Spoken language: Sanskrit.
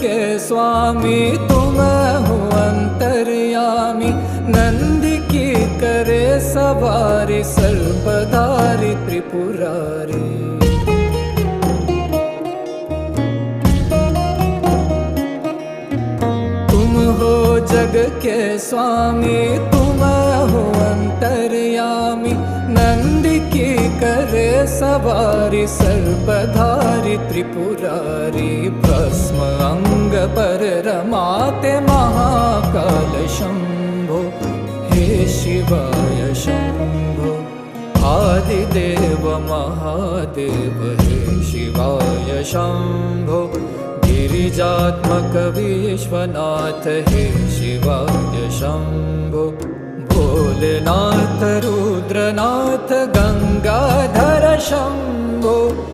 के स्वामी तुम हो अंतर्यामी। नंद की करे सवारी सर्पधारी त्रिपुरारी। तुम हो जग के स्वामी तुम हो अंतर्यामी। नंद की करे सवारी सर्पधारी त्रिपुरारी। भस्म अंग पर रमाते महाकाल शंभो। हे शिवाय शंभो। आदिदेव महादेव हे शिवाय शंभो। गिरिजात्मक विश्वनाथ हे शिवाय शंभो। भोलेनाथ रुद्रनाथ गंगाधर शंभो।